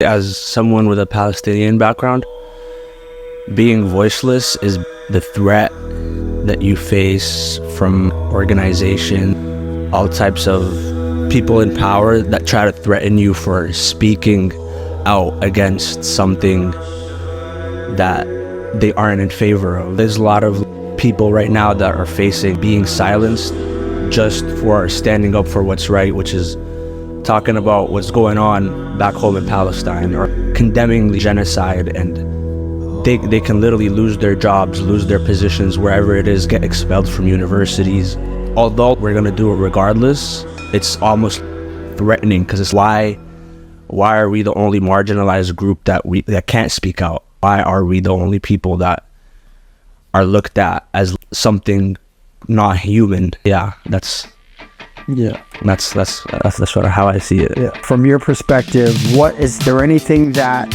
As someone with a Palestinian background, being voiceless is the threat that you face from organization, all types of people in power that try to threaten you for speaking out against something that they aren't in favor of. There's a lot of people right now that are facing being silenced just for standing up for what's right, which is talking about what's going on back home in Palestine or condemning the genocide, and they can literally lose their jobs, lose their positions wherever it is, get expelled from universities. Although we're gonna do it regardless, it's almost threatening, because it's why are we the only marginalized group that can't speak out? Why are we the only people that are looked at as something not human? That's sort of how I see it. Yeah. From your perspective, is there anything that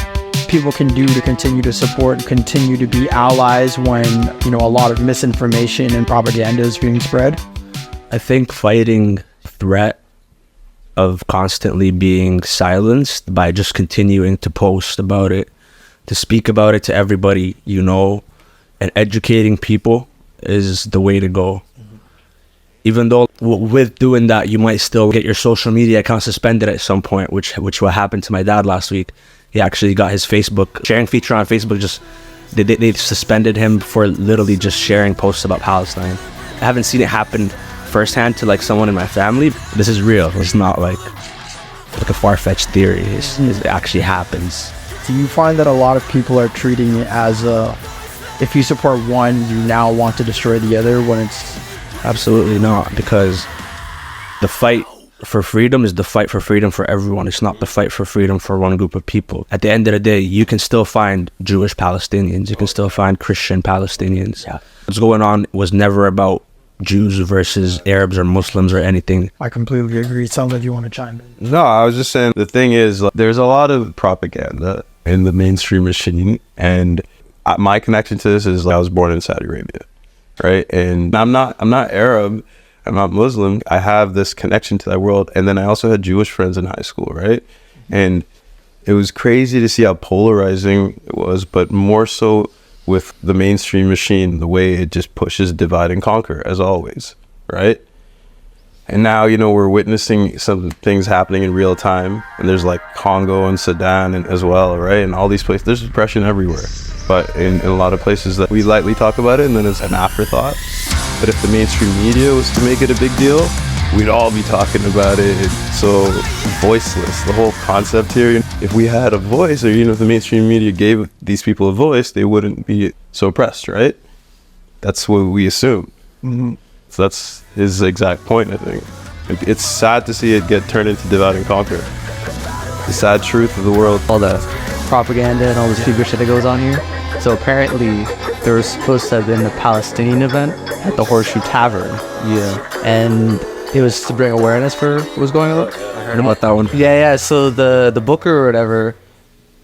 people can do to continue to support, continue to be allies when, a lot of misinformation and propaganda is being spread? I think fighting threat of constantly being silenced by just continuing to post about it, to speak about it to everybody, and educating people is the way to go. Even though with doing that, you might still get your social media account suspended at some point, which what happened to my dad last week. He actually got his Facebook sharing feature on Facebook. They suspended him for literally just sharing posts about Palestine. I haven't seen it happen firsthand to someone in my family. This is real. It's not like a far-fetched theory. It actually happens. Do you find that a lot of people are treating it as if you support one, you now want to destroy the other, when it's... Absolutely not, because the fight for freedom is the fight for freedom for everyone. It's not the fight for freedom for one group of people. At the end of the day, you can still find Jewish Palestinians. You can still find Christian Palestinians. Yeah. What's going on was never about Jews versus Arabs or Muslims or anything. I completely agree. It sounds like you want to chime in. No, I was just saying, the thing is, there's a lot of propaganda in the mainstream machine, and my connection to this is I was born in Saudi Arabia. Right, and I'm not Arab, I'm not Muslim. I have this connection to that world, and then I also had Jewish friends in high school, right? And it was crazy to see how polarizing it was, but more so with the mainstream machine, the way it just pushes divide and conquer, as always, right? And now, we're witnessing some things happening in real time, and there's Congo and Sudan as well, right? And all these places, there's repression everywhere. But in a lot of places that we lightly talk about it, and then it's an afterthought. But if the mainstream media was to make it a big deal, we'd all be talking about it. It's so voiceless, the whole concept here. If we had a voice, or if the mainstream media gave these people a voice, they wouldn't be so oppressed, right? That's what we assume. Mm-hmm. So that's his exact point, I think. It's sad to see it get turned into divide and conquer. The sad truth of the world. All the propaganda and all the stupid shit that goes on here. So apparently there was supposed to have been a Palestinian event at the Horseshoe Tavern. Yeah. And it was to bring awareness for what was going on. I heard about that one. Yeah. So the booker or whatever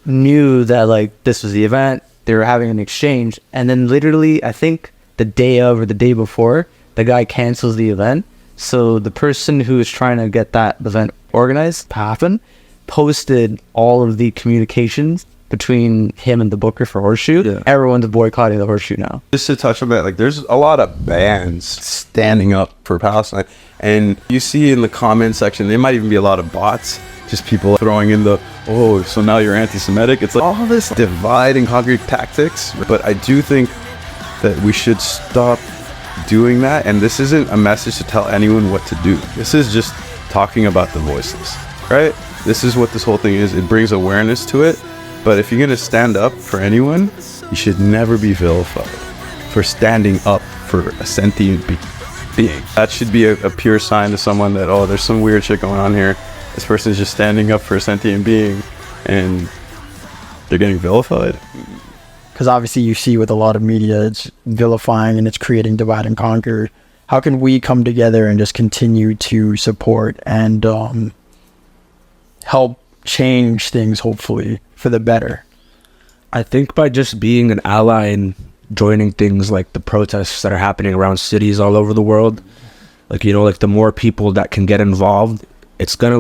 knew that this was the event. They were having an exchange. And then literally, I think the day of or the day before, the guy cancels the event. So the person who was trying to get that event organized to happen posted all of the communications between him and the booker for Horseshoe. Yeah. Everyone's boycotting the Horseshoe now. Just to touch on that, there's a lot of bands standing up for Palestine, and you see in the comment section, there might even be a lot of bots, just people throwing in so now you're anti-Semitic. It's all this divide and conquer tactics. But I do think that we should stop doing that, and this isn't a message to tell anyone what to do. This is just talking about the voiceless, right? This is what this whole thing is. It brings awareness to it. But if you're going to stand up for anyone, you should never be vilified for standing up for a sentient being. That should be a pure sign to someone that, there's some weird shit going on here. This person is just standing up for a sentient being, and they're getting vilified. Because obviously you see with a lot of media, it's vilifying and it's creating divide and conquer. How can we come together and just continue to support and help change things, hopefully, for the better? I think by just being an ally and joining things like the protests that are happening around cities all over the world, the more people that can get involved, it's gonna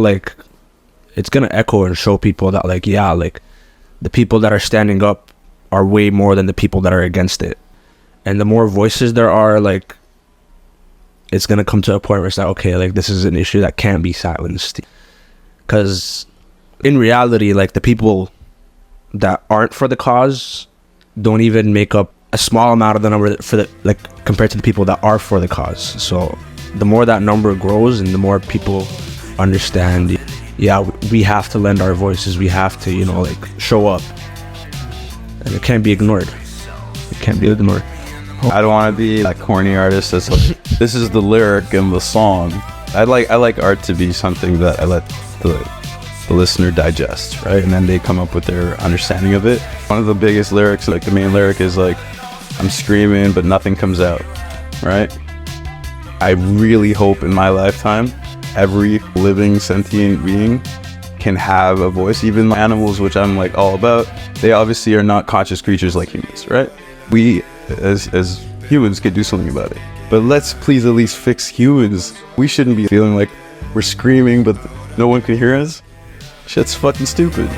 it's gonna echo and show people that, like, yeah, like, the people that are standing up are way more than the people that are against it. And the more voices there are, like, it's gonna come to a point where it's like, okay, like, this is an issue that can't be silenced. Because in reality, like, the people that aren't for the cause don't even make up a small amount of the number for the, like, compared to the people that are for the cause. So the more that number grows and the more people understand, yeah, we have to lend our voices, we have to, you know, like, show up, and it can't be ignored. It can't be ignored. I don't want to be that corny artist that's like, this is the lyric in the song. I like art to be something that I let the listener digest, right? And then they come up with their understanding of it. One of the biggest lyrics, like the main lyric, is like, I'm screaming but nothing comes out, right? I really hope in my lifetime every living sentient being can have a voice. Even animals, which I'm like all about, they obviously are not conscious creatures like humans, right? We as humans could do something about it, but let's please at least fix humans. We shouldn't be feeling like we're screaming but no one can hear us. Shit's fucking stupid.